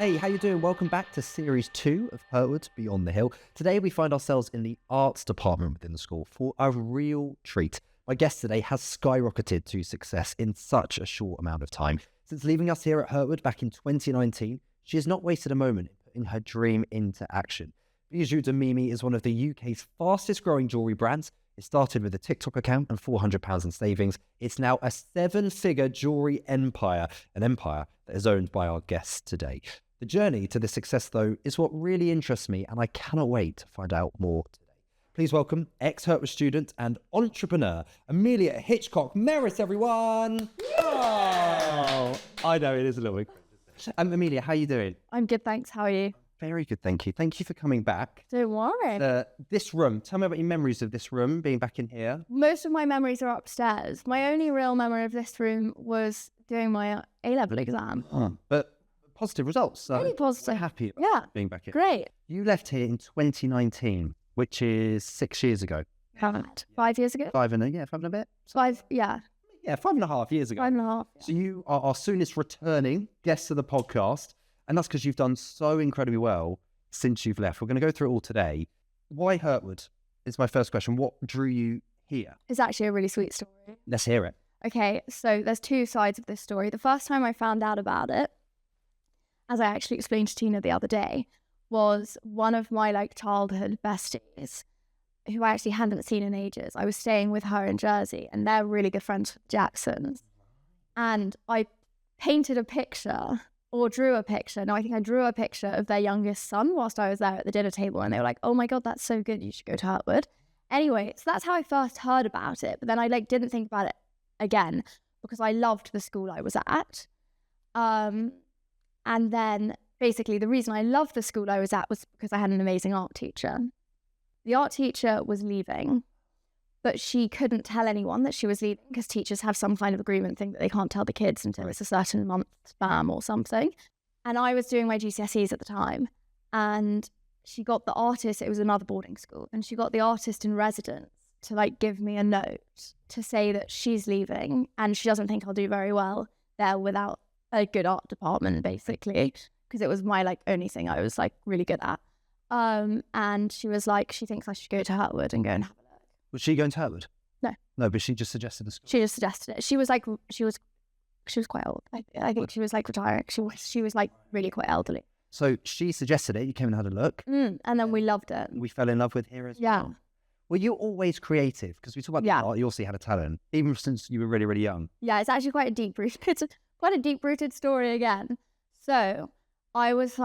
Hey, how you doing? Welcome back to Series 2 of Hurtwood Beyond the Hill. Today we find ourselves in the arts department within the school for a real treat. My guest today has skyrocketed to success in such a short amount of time. Since leaving us here at Hurtwood back in 2019, she has not wasted a moment in putting her dream into action. Bijou de Mimi is one of the UK's fastest growing jewellery brands. It started with a TikTok account and £400 in savings. It's now a 7-figure jewellery empire, an empire that is owned by our guest today. The journey to this success, though, is what really interests me, and I cannot wait to find out more today. Please welcome ex-Hurtwood student and entrepreneur, Amelia Hitchcock-Merritt, everyone! Oh, I know, it is a little bit crazy. Amelia, how are you doing? I'm good, thanks. How are you? Very good, thank you. Thank you for coming back. Don't worry. This room, tell me about your memories of this room, being back in here. Most of my memories are upstairs. My only real memory of this room was doing my A-level exam. But positive results. So really positive. We're happy about being back here. Great. You left here in 2019, which is 6 years ago. 5 years ago? 5 and a bit? 5, yeah. Yeah, 5.5 years ago. 5.5. Yeah. So you are our soonest returning guest to the podcast, and that's because you've done so incredibly well since you've left. We're going to go through it all today. Why Hurtwood is my first question. What drew you here? It's actually a really sweet story. Let's hear it. Okay, so there's two sides of this story. The first time I found out about it, as I actually explained to Tina the other day, was one of my childhood besties who I actually hadn't seen in ages. I was staying with her in Jersey, and they're really good friends with the Jacksons. And I painted a picture or drew a picture. No, I think I drew a picture of their youngest son whilst I was there at the dinner table, and they were like, "Oh my God, that's so good. You should go to Hurtwood." Anyway, so that's how I first heard about it. But then I didn't think about it again because I loved the school I was at. And then basically the reason I loved the school I was at was because I had an amazing art teacher. The art teacher was leaving, but she couldn't tell anyone that she was leaving because teachers have some kind of agreement thing that they can't tell the kids until it's a certain month spam or something. And I was doing my GCSEs at the time, and she got the artist, it was another boarding school, and she got the artist in residence to give me a note to say that she's leaving and she doesn't think I'll do very well there without a good art department, basically, because it was my only thing I was really good at. And she was she thinks I should go to Hurtwood and go and have a look. Was she going to Hurtwood? No, but she just suggested the school. She just suggested it. She was quite old. I think she was retiring. She was really quite elderly. So she suggested it. You came and had a look. And then we loved it. We fell in love with here as yeah. well. Were you always creative? Because we talk about the art, you also had a talent, even since you were really, really young. Yeah, it's actually quite a deep-rooted story again. So I was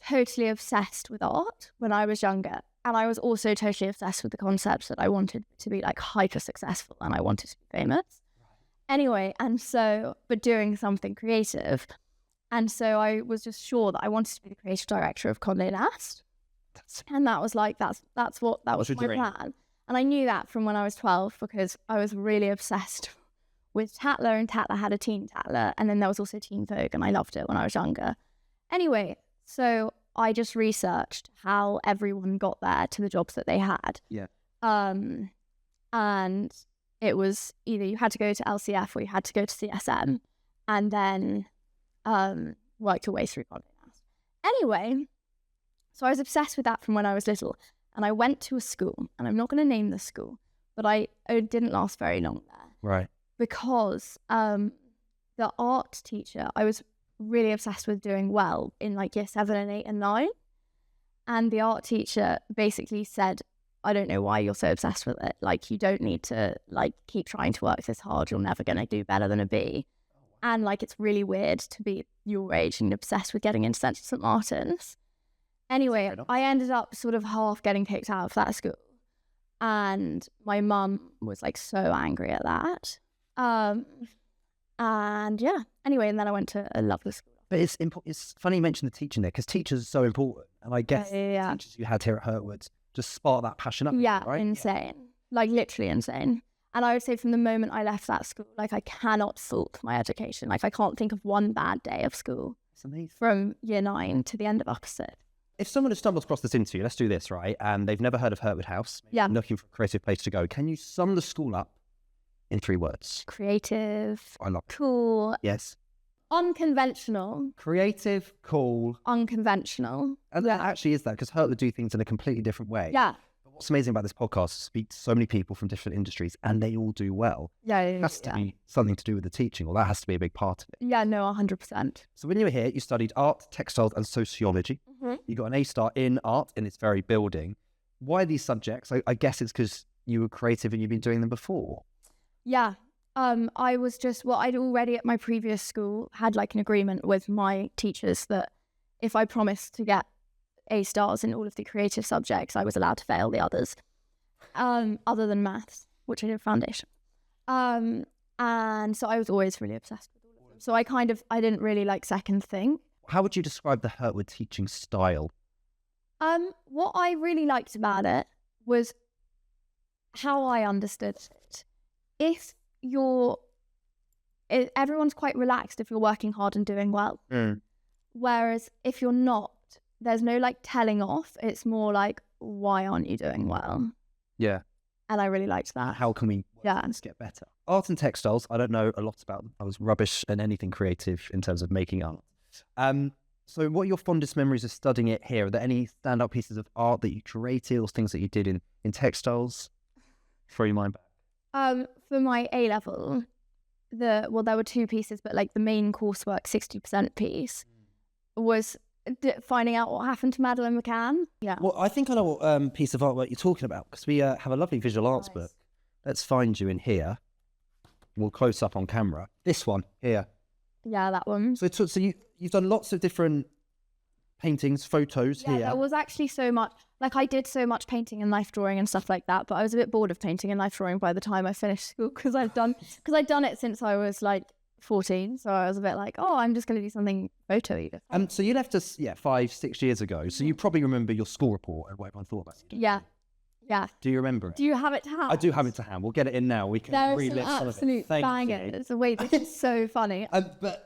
totally obsessed with art when I was younger. And I was also totally obsessed with the concept that I wanted to be hyper successful and I wanted to be famous. Anyway, and so, but doing something creative. And so I was just sure that I wanted to be the creative director of Condé Nast. And that was that was my plan. And I knew that from when I was 12 because I was really obsessed with Tatler, and Tatler had a teen Tatler, and then there was also Teen Vogue, and I loved it when I was younger. Anyway, so I just researched how everyone got there to the jobs that they had. Yeah. And it was either you had to go to LCF or you had to go to CSM, and then worked your way through Condé Nast. Anyway, so I was obsessed with that from when I was little, and I went to a school, and I'm not going to name the school, but I didn't last very long there. Right. Because the art teacher, I was really obsessed with doing well in year 7 and 8 and 9. And the art teacher basically said, "I don't know why you're so obsessed with it. You don't need to keep trying to work this hard. You're never going to do better than a B. And it's really weird to be your age and obsessed with getting into Central St. Martin's." Anyway, I ended up sort of half getting kicked out of that school. And my mum was so angry at that. And yeah, anyway, and then I went to a lovely school. But it's funny you mentioned the teaching there because teachers are so important. And I guess the teachers you had here at Hurtwood just spark that passion up. Yeah, right? insane. Literally insane. And I would say from the moment I left that school, I cannot fault my education. I can't think of one bad day of school. It's amazing. From year 9 to the end of upper 6. If someone has stumbled across this interview, let's do this, right? And they've never heard of Hurtwood House, looking for a creative place to go. Can you sum the school up in 3 words? Creative. I love cool. Yes. Unconventional. Creative, cool. Unconventional. And that actually is that, because Hurtwood do things in a completely different way. Yeah. But what's amazing about this podcast is speak to so many people from different industries and they all do well. Yeah. It has to be something to do with the teaching, or that has to be a big part of it. Yeah, no, 100%. So when you were here, you studied art, textiles and sociology. Mm-hmm. You got an A-star in art in its very building. Why these subjects? I guess it's because you were creative and you've been doing them before. Yeah. I was just, I'd already at my previous school had like an agreement with my teachers that if I promised to get A stars in all of the creative subjects, I was allowed to fail the others, other than maths, which I did foundation. And so I was always really obsessed with all of them. So I didn't really like second think. How would you describe the Hurtwood teaching style? What I really liked about it was how I understood it. Everyone's quite relaxed if you're working hard and doing well. Whereas if you're not, there's no like telling off. It's more like, why aren't you doing well? Yeah. And I really liked that. How can we get better? Art and textiles, I don't know a lot about them. I was rubbish at anything creative in terms of making art. So what are your fondest memories of studying it here? Are there any standout pieces of art that you created or things that you did in textiles? Throw your mind back. For my A level, there were two pieces, but like the main coursework 60% piece was finding out what happened to Madeleine McCann. Yeah. Well, I think I know what piece of artwork you're talking about, because we have a lovely visual arts book. Let's find you in here. We'll close up on camera. This one here. Yeah, that one. So you've done lots of different paintings, photos here. Yeah, there was actually so much. Like I did so much painting and knife drawing and stuff like that, but I was a bit bored of painting and knife drawing by the time I finished school because I'd done it since I was like 14. So I was a bit like, oh, I'm just going to do something photo-y. So you left us 5-6 years ago. So you probably remember your school report and what everyone thought about it. Yeah. Yeah. Do you remember it? Do you have it to hand? I do have it to hand. We'll get it in now. We can relive some of it. Absolute bangers. Wait, this is so funny.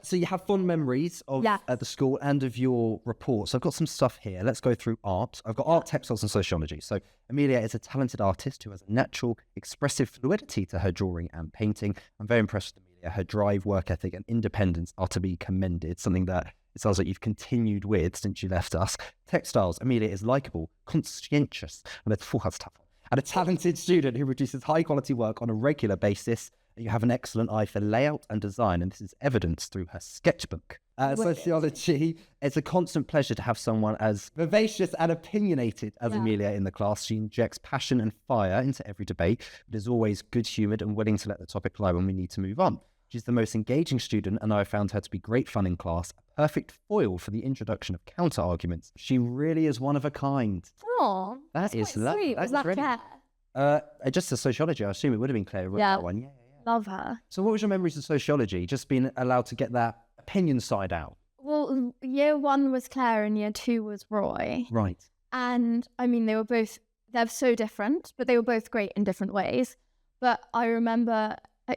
So you have fond memories of the school and of your report. So I've got some stuff here. Let's go through art. I've got art, textiles and sociology. So Amelia is a talented artist who has a natural, expressive fluidity to her drawing and painting. I'm very impressed with Amelia. Her drive, work ethic and independence are to be commended, something that it sounds like you've continued with since you left us. Textiles, Amelia is likeable, conscientious, and that's a tough one. And a talented student who produces high quality work on a regular basis. You have an excellent eye for layout and design, and this is evidenced through her sketchbook. Sociology, it's a constant pleasure to have someone as vivacious and opinionated as Amelia in the class. She injects passion and fire into every debate, but is always good-humoured and willing to let the topic lie when we need to move on. She's the most engaging student, and I found her to be great fun in class, a perfect foil for the introduction of counter-arguments. She really is one of a kind. Oh, that is sweet. Was that Claire? Just a sociology, I assume it would have been Claire. Yeah. That one. Yeah. Love her. So what was your memories of sociology? Just being allowed to get that opinion side out? Well, year 1 was Claire and year 2 was Roy. Right. And I mean, they're so different, but they were both great in different ways. But I remember, I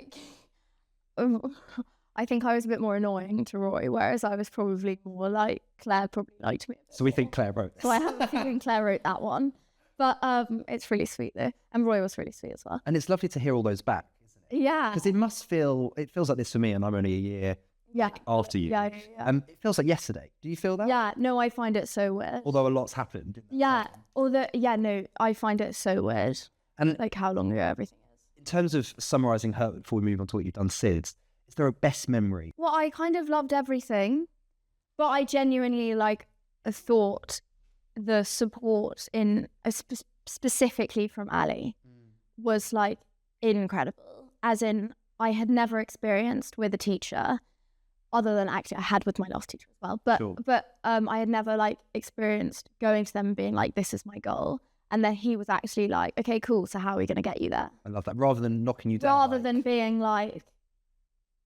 think I was a bit more annoying to Roy, whereas I was probably more like, Claire probably liked me. So we think Claire wrote this. So I have a feeling Claire wrote that one. But it's really sweet though. And Roy was really sweet as well. And it's lovely to hear all those back, isn't it? Yeah. Because it feels like this for me, and I'm only a year after you. Yeah. It feels like yesterday. Do you feel that? Yeah, no, I find it so weird. Although a lot's happened. I find it so weird. And like how long ago everything is. In terms of summarising her, before we move on to what you've done since, is there a best memory? Well, I kind of loved everything, but I genuinely thought the support in specifically from Ali was like incredible. As in, I had never experienced with a teacher, other than actually I had with my last teacher as well. But I had never experienced going to them and being like, "This is my goal," and then he was actually like, "Okay, cool. So how are we going to get you there?" I love that. Rather than knocking you down. Rather than being like,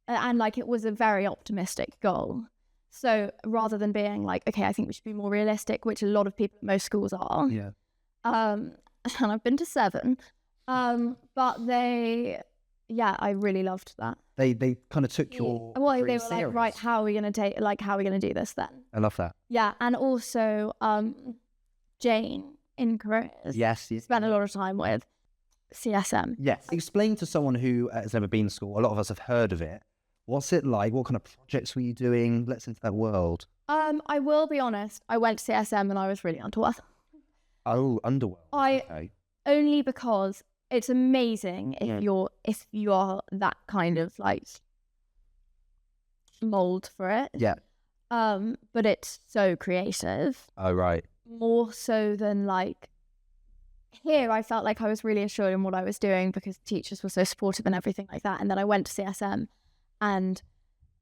and it was a very optimistic goal. So rather than being like, okay, I think we should be more realistic, which a lot of people at most schools are. Yeah. And I've been to 7. But I really loved that. They kind of took your they were serious. like, right, how are we going to do this then? I love that. Yeah, and also Jane in careers. Yes. Spent a lot of time with CSM. Yes. Explain to someone who has never been to school. A lot of us have heard of it. What's it like? What kind of projects were you doing? Let's into that world. I will be honest. I went to CSM and I was really underwhelmed. Oh, underworld. Okay. Only because it's amazing if you are that kind of like mold for it. Yeah. But it's so creative. Oh, right. More so than like here, I felt like I was really assured in what I was doing because teachers were so supportive and everything like that. And then I went to CSM and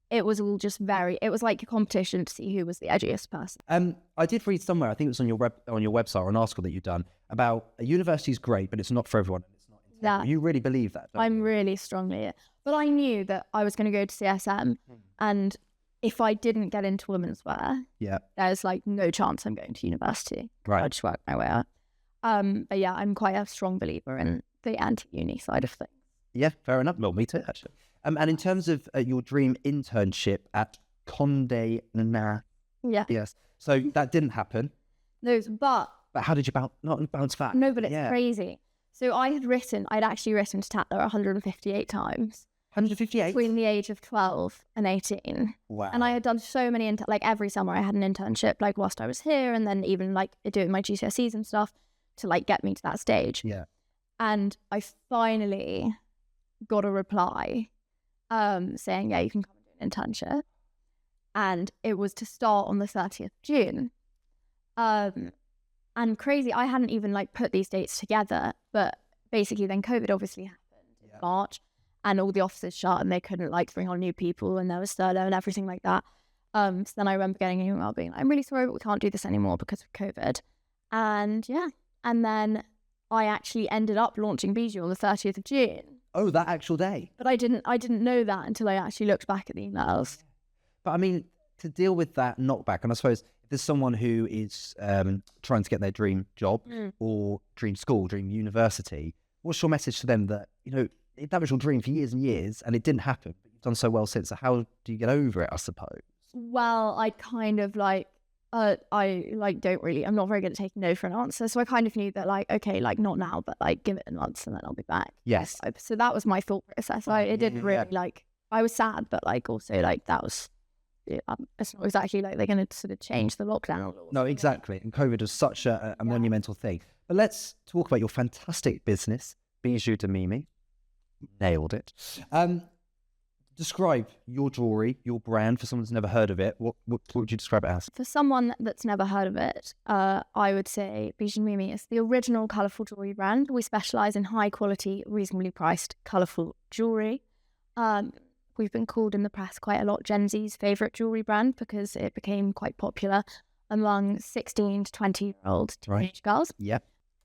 it was all just it was like a competition to see who was the edgiest person. I did read somewhere, I think it was on your website or an article that you've done about a university is great, but it's not for everyone. It's not that you really believe that, don't I'm you? really strongly, but I knew that I was going to go to CSM and if I didn't get into women's wear, there's like no chance I'm going to university. Right. I'll just work my way up. But yeah, I'm quite a strong believer in the anti-uni side of things. Yeah, fair enough. Well, me too, actually. And in terms of your dream internship at Condé Nast, yes. So that didn't happen. No, but how did you bounce back? No, but it's crazy. So I'd actually written to Tatler 158 times. 158? Between the age of 12 and 18. Wow. And I had done so many, like every summer I had an internship, like whilst I was here and then even like doing my GCSEs and stuff to like get me to that stage. Yeah. And I finally got a reply saying, yeah, you can come and do an internship. And it was to start on the 30th of June. And crazy, I hadn't even like put these dates together, but basically then COVID obviously happened in March and all the offices shut and they couldn't like bring on new people and there was furlough and everything like that. So then I remember getting an email being like, I'm really sorry, but we can't do this anymore because of COVID. And and then I actually ended up launching Bijou on the 30th of June. Oh, that actual day. But I didn't know that until I actually looked back at the emails. But I mean, to deal with that knockback, and I suppose if there's someone who is trying to get their dream job or dream school, dream university, what's your message to them that, you know, that was your dream for years and years and it didn't happen, but you've done so well since. So how do you get over it, I suppose? Well, I kind of like, I'm not very good at taking no for an answer. So I kind of knew that like, okay, like not now, but like give it a month and then I'll be back. Yes. So that was my thought process. It didn't really like, I was sad, but like also like that was, it's not exactly like they're going to sort of change the lockdown. No, exactly. And COVID was such a monumental thing. But let's talk about your fantastic business, Bijou de Mimi. Nailed it. Describe your jewellery, your brand, for someone who's never heard of it. What would you describe it as? For someone that's never heard of it, I would say Bijou de Mimi is the original colourful jewellery brand. We specialise in high quality, reasonably priced, colourful jewellery. We've been called in the press quite a lot Gen Z's favourite jewellery brand because it became quite popular among 16 to 20-year-old teenage girls. Yeah.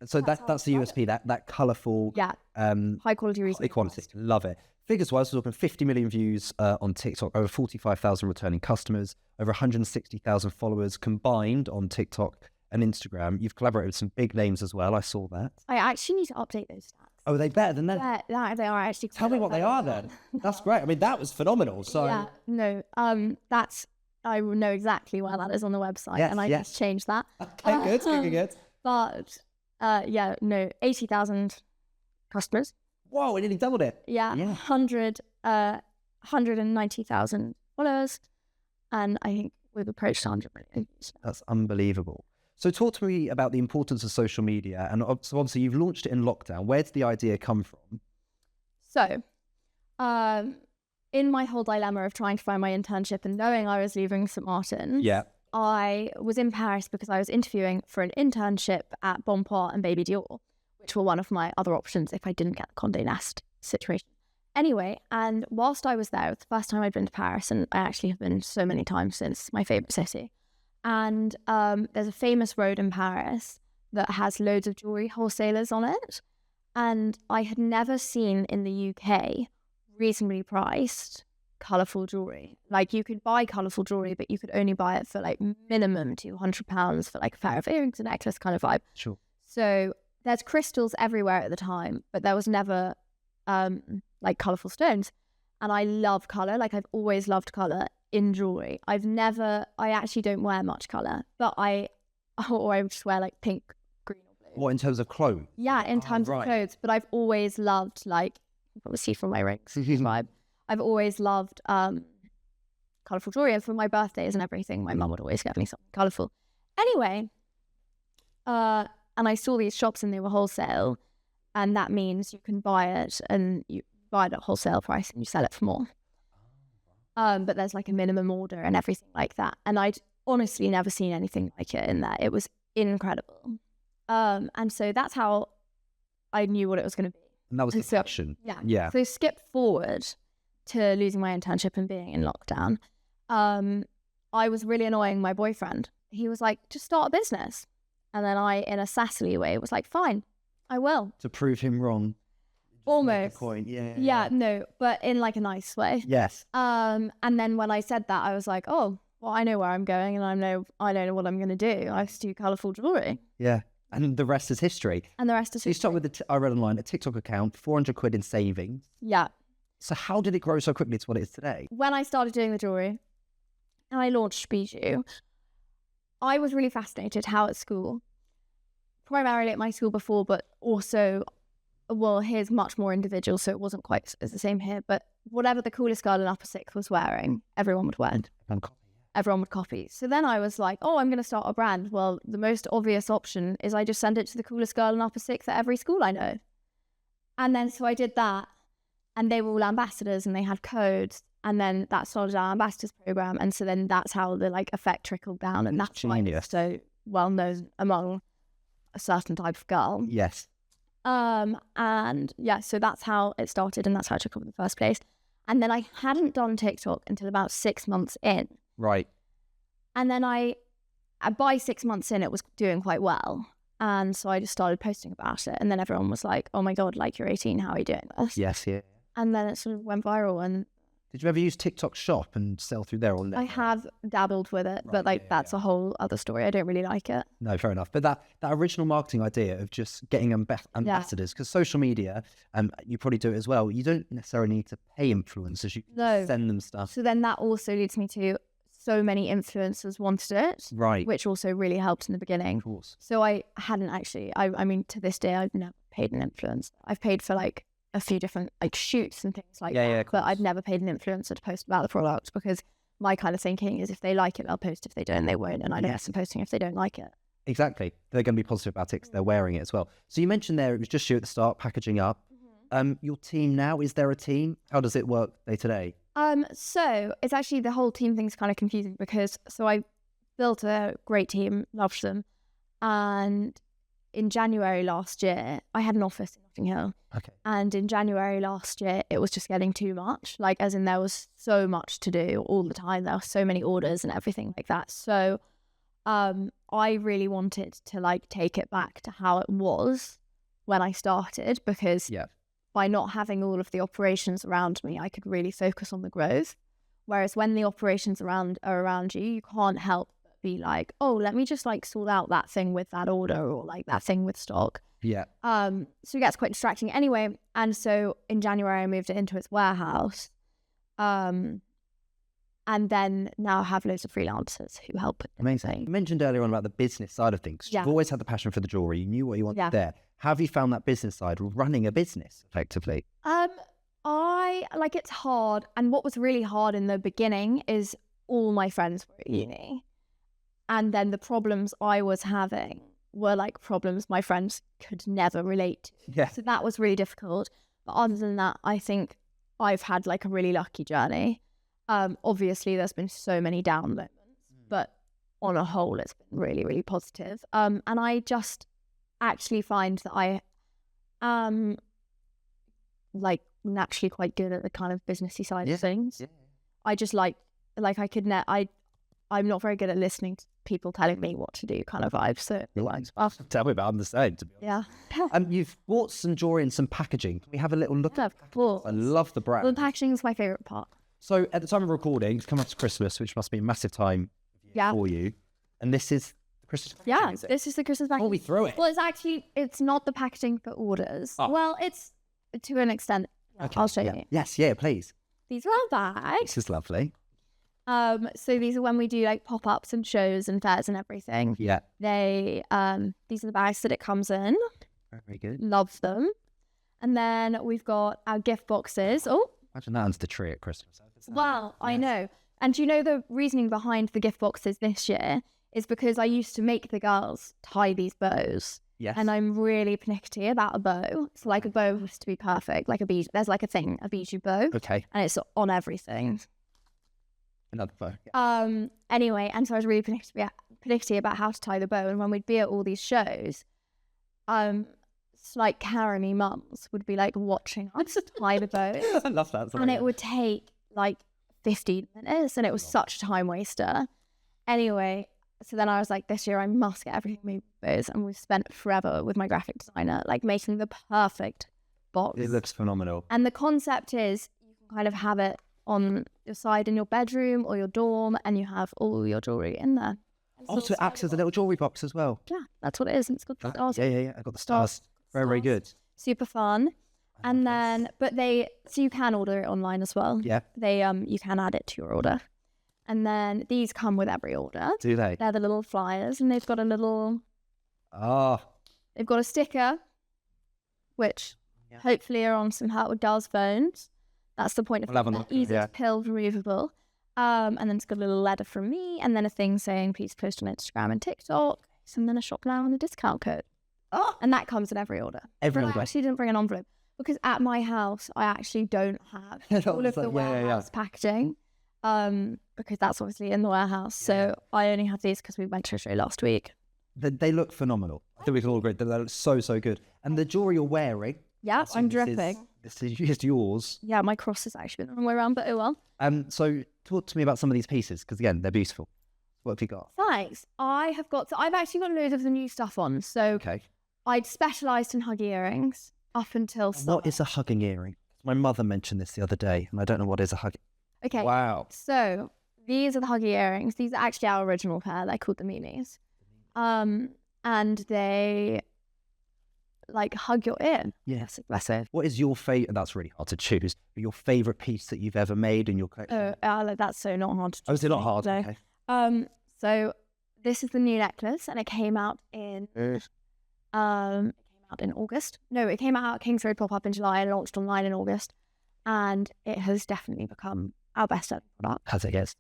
So that's the USP, that colourful, high quality, reasonably priced. Love it. Figures-wise, we're talking 50 million views on TikTok, over 45,000 returning customers, over 160,000 followers combined on TikTok and Instagram. You've collaborated with some big names as well. I saw that. I actually need to update those stats. Oh, are they better than that? Yeah, they are actually. Tell me what they are then. That's great. I mean, that was phenomenal. So yeah, no, I will know exactly where that is on the website, and I just changed that. Okay, good. But 80,000 customers. Whoa, we nearly doubled it. Yeah. 190,000 followers, and I think we've approached 100 million. That's unbelievable. So talk to me about the importance of social media. And so obviously you've launched it in lockdown. Where did the idea come from? So, in my whole dilemma of trying to find my internship and knowing I was leaving St. Martin's, I was in Paris because I was interviewing for an internship at Bonport and Baby Dior, which were one of my other options if I didn't get the Condé Nast situation. Anyway, and whilst I was there, it was the first time I'd been to Paris, and I actually have been so many times since, my favourite city. And there's a famous road in Paris that has loads of jewellery wholesalers on it. And I had never seen in the UK reasonably priced colourful jewellery. Like you could buy colourful jewellery, but you could only buy it for like minimum £200 for like a pair of earrings, a necklace kind of vibe. Sure. So there's crystals everywhere at the time, but there was never like colourful stones. And I love colour. Like I've always loved colour in jewellery. I actually don't wear much colour, but I would just wear like pink, green or blue. What, in terms of clothes? Yeah, in terms of clothes. But I've always loved, like, you can probably see from my rings vibe. I've always loved colourful jewelry, and for my birthdays and everything, my mum would always get me something colourful. Anyway, and I saw these shops and they were wholesale, and that means you can buy it and you buy it at wholesale price and you sell it for more. But there's like a minimum order and everything like that. And I'd honestly never seen anything like it in there. It was incredible. And so that's how I knew what it was going to be. And that was the passion. Yeah. So skip forward to losing my internship and being in lockdown. I was really annoying my boyfriend. He was like, just start a business. And then I, in a sassy way, was like, fine, I will. To prove him wrong. Almost. Point. Yeah, no, but in like a nice way. Yes. And then when I said that, I was like, oh, well, I know where I'm going and I know what I'm going to do. I just do colourful jewelry. Yeah. And the rest is history. And the rest is history. You start with, I read online, a TikTok account, 400 quid in savings. Yeah. So how did it grow so quickly to what it is today? When I started doing the jewelry and I launched Bijou, I was really fascinated how at school, primarily at my school before, but also, well, here's much more individual, so it wasn't quite as the same here, but whatever the coolest girl in upper sixth was wearing, everyone would wear it. Everyone would copy. So then I was like, oh, I'm going to start a brand. Well, the most obvious option is I just send it to the coolest girl in upper sixth at every school I know. And then so I did that, and they were all ambassadors and they had codes. And then that started our ambassadors program. And so then that's how the like effect trickled down. And that's why it's so well known among a certain type of girl. Yes. And yeah, so that's how it started and that's how I took off in the first place. And then I hadn't done TikTok until about 6 months in. Right. And then by 6 months in, it was doing quite well. And so I just started posting about it. And then everyone was like, oh my God, like you're 18, how are you doing this? Yes, yeah. And then it sort of went viral. And did you ever use TikTok Shop and sell through there? Or I have dabbled with it, but like that's a whole other story. I don't really like it. No, fair enough. But that original marketing idea of just getting ambassadors, because social media, you probably do it as well. You don't necessarily need to pay influencers. You can send them stuff. So then that also leads me to so many influencers wanted it, right? Which also really helped in the beginning. Of course. So I hadn't actually. I mean, to this day, I've never paid an influencer. I've paid for like a few different like shoots and things like that. But I've never paid an influencer to post about the product because my kind of thinking is if they like it, they'll post. If they don't, they won't. And I don't want them posting if they don't like it. Exactly. They're going to be positive about it because they're wearing it as well. So you mentioned there it was just you at the start, packaging up. Your team now, is there a team? How does it work day to day? So it's actually the whole team thing's kind of confusing because I built a great team, loved them. And in January last year, I had an office in Notting Hill. Okay. And in January last year, it was just getting too much. Like, as in there was so much to do all the time. There were so many orders and everything like that. So I really wanted to like take it back to how it was when I started because by not having all of the operations around me, I could really focus on the growth. Whereas when the operations are around you, you can't help but be like, oh, let me just like sort out that thing with that order or like that thing with stock. Yeah. So it gets quite distracting anyway. And so in January, I moved it into its warehouse. And then now I have loads of freelancers who help. Amazing. You mentioned earlier on about the business side of things. You've always had the passion for the jewelry. You knew what you wanted there. How have you found that business side, running a business effectively? It's hard. And what was really hard in the beginning is all my friends were at uni. And then the problems I was having were like problems my friends could never relate to. Yeah. So that was really difficult. But other than that, I think I've had like a really lucky journey. Obviously, there's been so many down moments, but on a whole, it's been really, really positive. And I just actually find that I am like naturally quite good at the kind of businessy side of things. Yeah. I just like I could I'm not very good at listening to people telling me what to do kind of vibes. So tell me about, I'm the same, to be honest. Yeah. You've bought some jewelry and some packaging. Can we have a little look at of course. I love the brand. Well, the packaging is my favourite part. So at the time of recording, it's come up to Christmas, which must be a massive time for you. And this is the Christmas packaging, is it? This is the Christmas packaging. Oh, we throw it. Well, it's not the packaging for orders. Oh. Well, it's to an extent. Okay. I'll show you. Yes, yeah, please. These are our bags. This is lovely. So these are when we do like pop-ups and shows and fairs and everything. Yeah. These are the bags that it comes in. Very good. Love them. And then we've got our gift boxes. Oh, Imagine that under the tree at Christmas. Well, I know. And do you know the reasoning behind the gift boxes this year is because I used to make the girls tie these bows. Yes. And I'm really pernickety about a bow. So like a bow has to be perfect. Like a bijou. There's like a bijou bow. Okay. And it's on everything. Another bow. Yeah. Anyway, and so I was really pernickety about how to tie the bow. And when we'd be at all these shows, like Karen-y mums would be like watching us tie the bows. I love that. And it would take like 15 minutes and it was such a time waster. Anyway, so then I was like, this year I must get everything moved with bows. And we've spent forever with my graphic designer, like making the perfect box. It looks phenomenal. And the concept is you can kind of have it on your side in your bedroom or your dorm and you have all your jewellery in there. Also, it acts as a little jewellery box as well. Yeah, that's what it is. And it's got the stars. Yeah. I got the stars. Very good. Super fun. And then, so you can order it online as well. Yeah. You can add it to your order. And then these come with every order. Do they? They're the little flyers and they've got a little, they've got a sticker, which hopefully are on some Hurtwood girls' phones. That's the point of it. Easy to pill, removable. And then it's got a little letter from me and then a thing saying, please post on Instagram and TikTok. And then a shop now and a discount code. And that comes in every order. I actually didn't bring an envelope because at my house, I actually don't have all of the warehouse packaging because that's obviously in the warehouse. So I only have these because we went to a show last week. They look phenomenal. I think we can all agree. They look so good. And the jewelry you're wearing. Yeah, I'm dripping. This is yours. Yeah, my cross has actually been the wrong way around, but oh well. So talk to me about some of these pieces because again, they're beautiful. What have you got? Thanks. I've actually got loads of the new stuff on. So I'd specialised in huggy earrings up until summer. What is a hugging earring? My mother mentioned this the other day, and I don't know what is a hugging. Okay. Wow. So these are the huggy earrings. These are actually our original pair. They're called the Mimis. And they like hug your ear. Yes, that's it. What is your favourite? That's really hard to choose. But your favourite piece that you've ever made in your collection? That's so not hard to choose. Oh, is it not hard? No. Okay. So this is the new necklace, and it came out in August. No, it came out at King's Road pop-up in July and launched online in August. And it has definitely become our best-selling product. Has it, yes.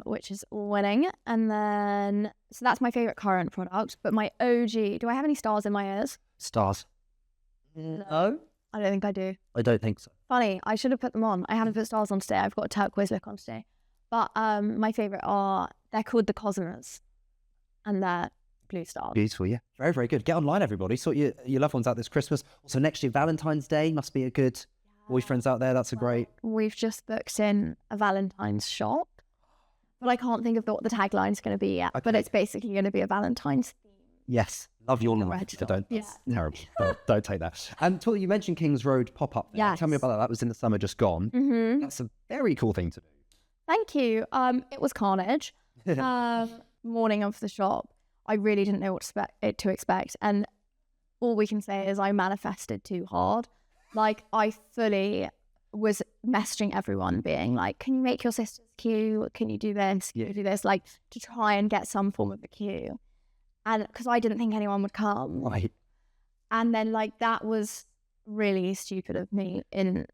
Which is winning. And then, so that's my favourite current product. But my OG, do I have any stars in my ears? Stars. No? I don't think I do. I don't think so. Funny, I should have put them on. I haven't put stars on today. I've got a turquoise look on today. But my favourite they're called the Cosmos. And they're blue stars. Beautiful, yeah. Very, very good. Get online, everybody. Sort your loved ones out this Christmas. Also, next year, Valentine's Day must be a good boyfriends out there. That's a great... We've just booked in a Valentine's shop. But I can't think of what the tagline's going to be yet. Okay. But it's basically going to be a Valentine's theme. Yes. Love your life. Don't. That's terrible. Don't take that. And you mentioned King's Road pop-up. Yes. Tell me about that. That was in the summer just gone. Mm-hmm. That's a very cool thing to do. Thank you. It was carnage. Morning of the shop. I really didn't know what to expect. And all we can say is I manifested too hard. Like, I fully was messaging everyone being like, can you make your sister's queue? Can you do this? Can you do this? Like, to try and get some form of a queue. And because I didn't think anyone would come. Right. And then, like, that was really stupid of me on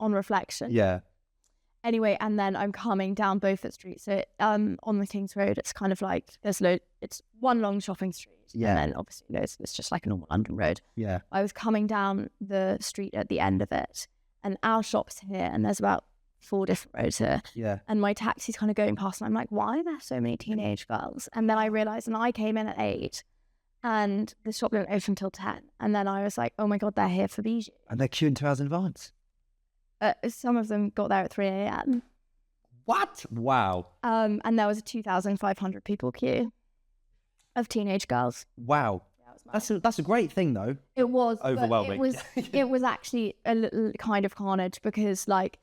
reflection. Yeah. Anyway, and then I'm coming down Beaufort Street. So on the King's Road, it's kind of like it's one long shopping street. Yeah. And then obviously it's just like a normal London road. Yeah. I was coming down the street at the end of it, and our shop's here, and there's about 4 different roads here. Yeah. And my taxi's kind of going past, and I'm like, why are there so many teenage girls? And then I realised, and I came in at 8, and the shop didn't open until 10. And then I was like, oh my God, they're here for Bijou. And they're queuing 2 hours in advance. Some of them got there at 3 a.m. What? Wow. And there was a 2,500 people queue of teenage girls. Wow. Yeah, that's a great thing, though. It was overwhelming. It was actually a little kind of carnage because like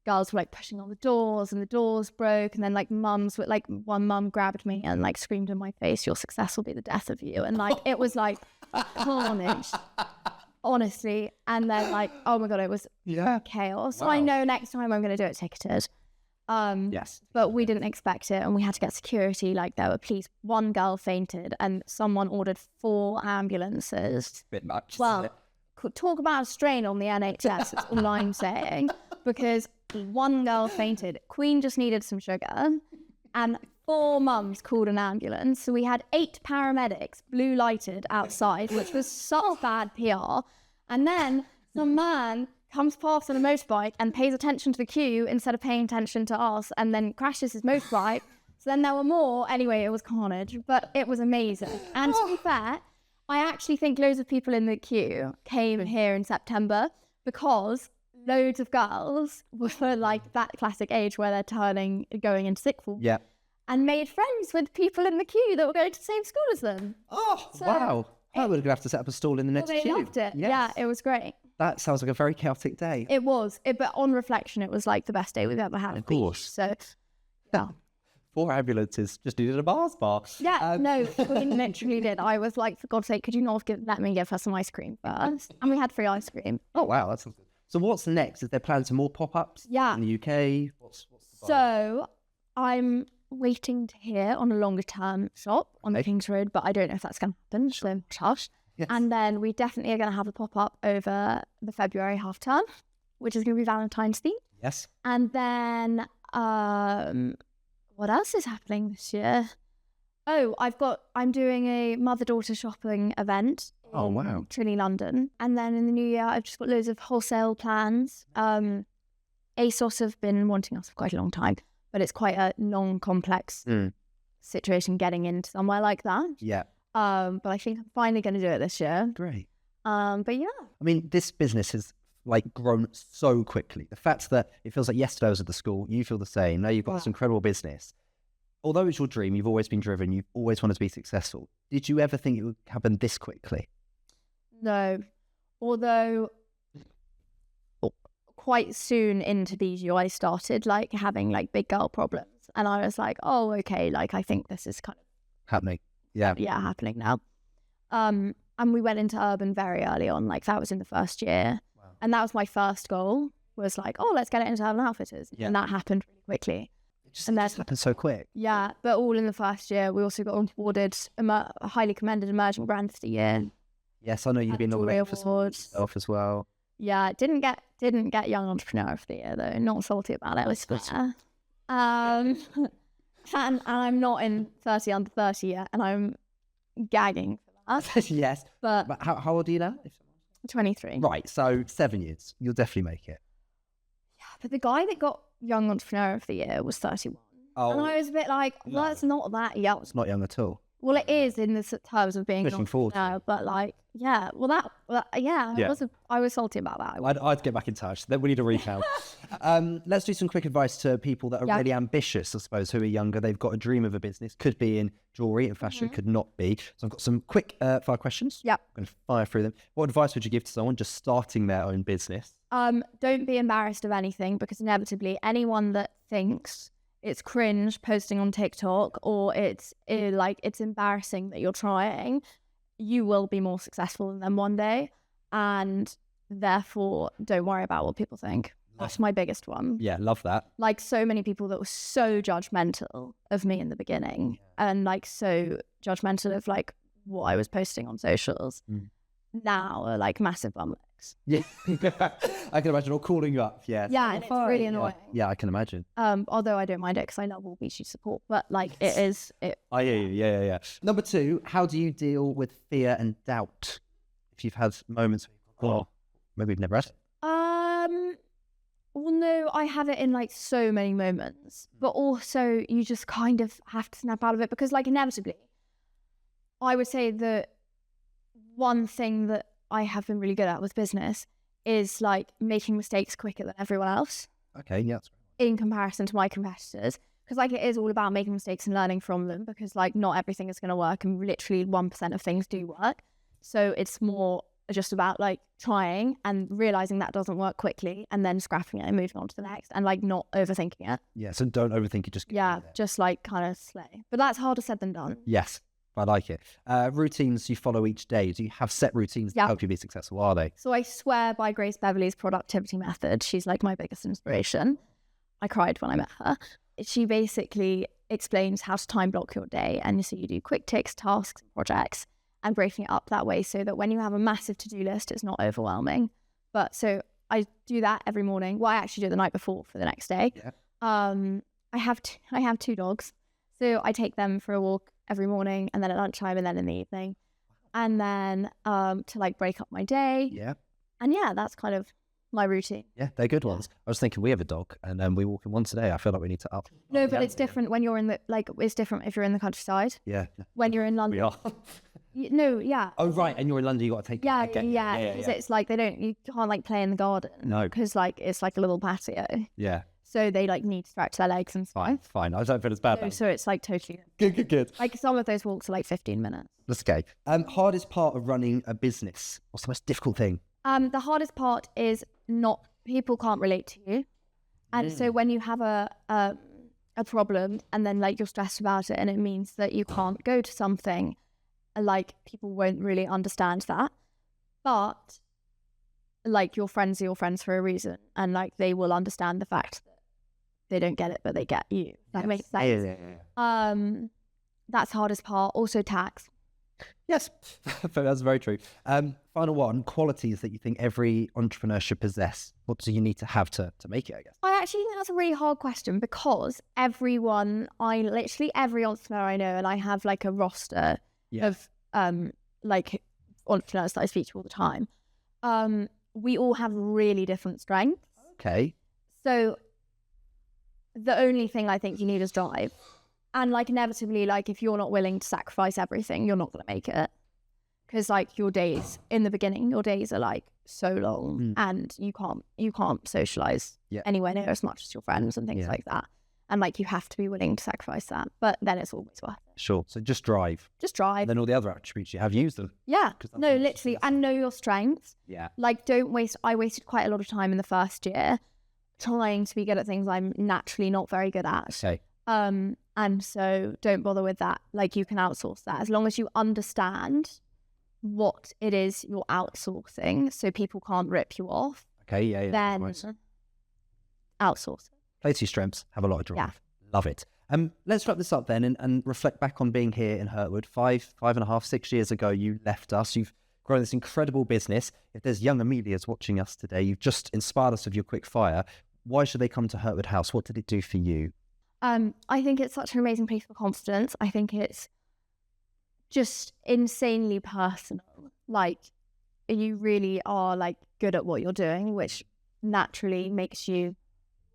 girls were like pushing on the doors and the doors broke, and then like mums were like, one mum grabbed me and like screamed in my face, "Your success will be the death of you," and like it was like carnage. Honestly, and then like, oh my God, it was chaos. Wow. So I know next time I'm going to do it ticketed. Yes. But we didn't expect it, and we had to get security. Like, there were police. One girl fainted, and someone ordered 4 ambulances. Bit much. Well, talk about a strain on the NHS, is all I'm saying, because one girl fainted. Queen just needed some sugar, and 4 mums called an ambulance. So we had 8 paramedics blue lighted outside, which was such bad PR. And then some man comes past on a motorbike and pays attention to the queue instead of paying attention to us, and then crashes his motorbike. So then there were more. Anyway, it was carnage, but it was amazing. And to be fair, I actually think loads of people in the queue came here in September because loads of girls were like that classic age where they're going into sixth form. Yeah. And made friends with people in the queue that were going to the same school as them. Oh, so wow. I would have to set up a stall in the next queue. They loved it. Yes. Yeah, it was great. That sounds like a very chaotic day. It was. But on reflection, it was like the best day we've ever had. Of course. So, yeah. 4 ambulances just needed a Mars bar. Yeah, no, we literally did. I was like, for God's sake, could you not let me give her some ice cream first? And we had free ice cream. Oh, wow. That sounds good. So what's next? Is there plans for more pop-ups in the UK? What's the vibe? So I'm waiting to hear on a longer term shop on the King's Road, but I don't know if that's going to happen. So hush. Yes. And then we definitely are going to have a pop-up over the February half term, which is going to be Valentine's themed. Yes. And then what else is happening this year? Oh, I'm doing a mother-daughter shopping event in Trinity, London. And then in the new year, I've just got loads of wholesale plans. ASOS have been wanting us for quite a long time, but it's quite a long, complex situation getting into somewhere like that. Yeah. But I think I'm finally going to do it this year. Great. But yeah. I mean, this business has grown so quickly. The fact that it feels like yesterday I was at the school, you feel the same. Now you've got this incredible business. Although it's your dream, you've always been driven, you've always wanted to be successful. Did you ever think it would happen this quickly? No. Although quite soon into BGO, I started having big girl problems. And I was like, oh, okay, I think this is kind of happening. Yeah. Yeah, happening now. And we went into urban very early on. That was in the first year. Wow. And that was my first goal, was let's get it into Urban Outfitters. Yeah. And that happened really quickly. It just happened so quick. Yeah, but all in the first year. We also got awarded a highly commended emerging brand of the year. Yes, I know you've been nominated for yourself as well. Yeah, didn't get Young Entrepreneur of the Year though. Not salty about it. Let's fair. And I'm not in 30 under 30 yet, and I'm gagging for that. Yes. But how old are you now? 23. Right, so 7 years. You'll definitely make it. Yeah, but the guy that got Young Entrepreneur of the Year was 31. Oh. And I was a bit well, it's not that young. It's not young at all. Well, it is in the terms of being pushing forward. But I was salty about that. I'd get back in touch. Then we need a recount. Let's do some quick advice to people that are really ambitious, I suppose, who are younger. They've got a dream of a business. Could be in jewellery and fashion, could not be. So I've got some quick fire questions. Yeah. I'm going to fire through them. What advice would you give to someone just starting their own business? Don't be embarrassed of anything, because inevitably anyone that thinks it's cringe posting on TikTok or it's embarrassing that you're trying, you will be more successful than them one day. And therefore, don't worry about what people think. That's my biggest one. Yeah, love that. So many people that were so judgmental of me in the beginning and so judgmental of what I was posting on socials now are massive bum legs. Yeah, I can imagine, or calling you up. Yeah, yeah, and it's really annoying. Yeah, I can imagine. Although I don't mind it because I love all BG support, but it is. I hear you. Yeah. Number 2, how do you deal with fear and doubt? If you've had moments, maybe you've never had it. Well, no, I have it in so many moments, but also you just kind of have to snap out of it because inevitably, I would say that one thing that I have been really good at with business is making mistakes quicker than everyone else. Okay, yeah. That's right. In comparison to my competitors, because it is all about making mistakes and learning from them, because not everything is going to work, and literally 1% of things do work. So it's more just about trying and realizing that doesn't work quickly, and then scrapping it and moving on to the next, and not overthinking it. Yeah, so don't overthink it. Just just kind of slay. But that's harder said than done. Yes. I like it. Routines you follow each day. Do you have set routines that help you be successful? Are they? So I swear by Grace Beverley's productivity method. She's my biggest inspiration. I cried when I met her. She basically explains how to time block your day. And so you do quick ticks, tasks, and projects. and breaking it up that way so that when you have a massive to-do list, it's not overwhelming. But so I do that every morning. Well, I actually do it the night before for the next day. Yeah. I have 2 dogs. So I take them for a walk every morning and then at lunchtime and then in the evening. And then to like break up my day. Yeah. And yeah, that's kind of my routine. Yeah, they're good ones. I was thinking we have a dog and we walk in once a day. I feel like we need to up. No, but it's different when you're in the, like, it's different if you're in the countryside. Yeah. When you're in London. We are. No, yeah. Oh, right. And you're in London, you got to take Yeah, okay. yeah. Because it's like you can't like play in the garden. No. Because like it's like a little patio. Yeah. So they like need to stretch their legs and stuff. Fine. I don't feel as bad. No, so it's like totally Good. like some of those walks are like 15 minutes. That's okay. Hardest part of running a business. What's the most difficult thing? The hardest part is people can't relate to you. And so when you have a problem and then like you're stressed about it and it means that you can't go to something, like people won't really understand that. But like your friends are your friends for a reason, and like they will understand the fact that they don't get it but they get you. That makes sense. Yeah. That's the hardest part. Also tax. Yes, that's very true. Final one, qualities that you think every entrepreneur should possess. What do you need to have to make it, I guess? I actually think that's a really hard question because literally every entrepreneur I know, and I have like a roster of like entrepreneurs that I speak to all the time. We all have really different strengths. Okay. So the only thing I think you need is drive. And like inevitably, like if you're not willing to sacrifice everything, you're not going to make it. Because like your days in the beginning, your days are like so long and you can't socialize anywhere near as much as your friends and things like that. And like you have to be willing to sacrifice that. But then it's always worth it. Sure. So just drive. Just drive. And then all the other attributes you have, use them. Yeah. No, literally. And know your strengths. Yeah. Like I wasted quite a lot of time in the first year trying to be good at things I'm naturally not very good at. Okay. And so don't bother with that. Like you can outsource that as long as you understand what it is you're outsourcing so people can't rip you off. Okay, yeah. Then outsource it. Play to your strengths, have a lot of drive. Yeah. Love it. Let's wrap this up then and reflect back on being here in Hurtwood. 5.5, 6 years ago, you left us. You've grown this incredible business. If there's young Amelias watching us today, you've just inspired us with your quick fire. Why should they come to Hurtwood House? What did it do for you? I think it's such an amazing place for confidence. I think it's just insanely personal. Like you really are like good at what you're doing, which naturally makes you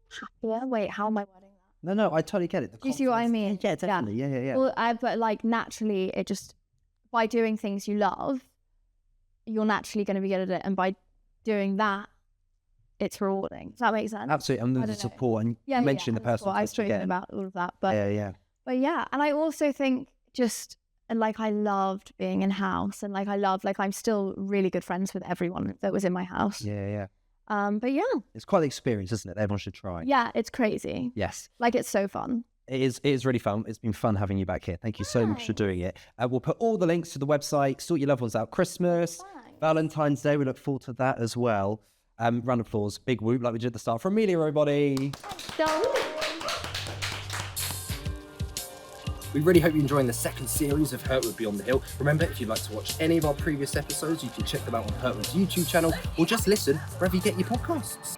happier. Wait, how am I wording that? No, I totally get it. Do you see what I mean? Yeah, definitely. Yeah. Well, but like naturally, it just by doing things you love, you're naturally going to be good at it, and by doing that, it's rewarding. Does that make sense? Absolutely. And the support, and you mentioned the personal I was talking about all of that, but But yeah, and I also think just like I loved being in house, and like I'm still really good friends with everyone that was in my house. Yeah. But yeah, it's quite the experience, isn't it? Everyone should try. Yeah, it's crazy. Yes. Like it's so fun. It is really fun. It's been fun having you back here. Thank you so much for doing it. We'll put all the links to the website, sort your loved ones out. Christmas, Valentine's Day, we look forward to that as well. Round of applause, big whoop like we did at the start for Amelia, everybody. We really hope you're enjoying the second series of Hurtwood Beyond the Hill. Remember, if you'd like to watch any of our previous episodes, you can check them out on Hurtwood's YouTube channel or just listen wherever you get your podcasts.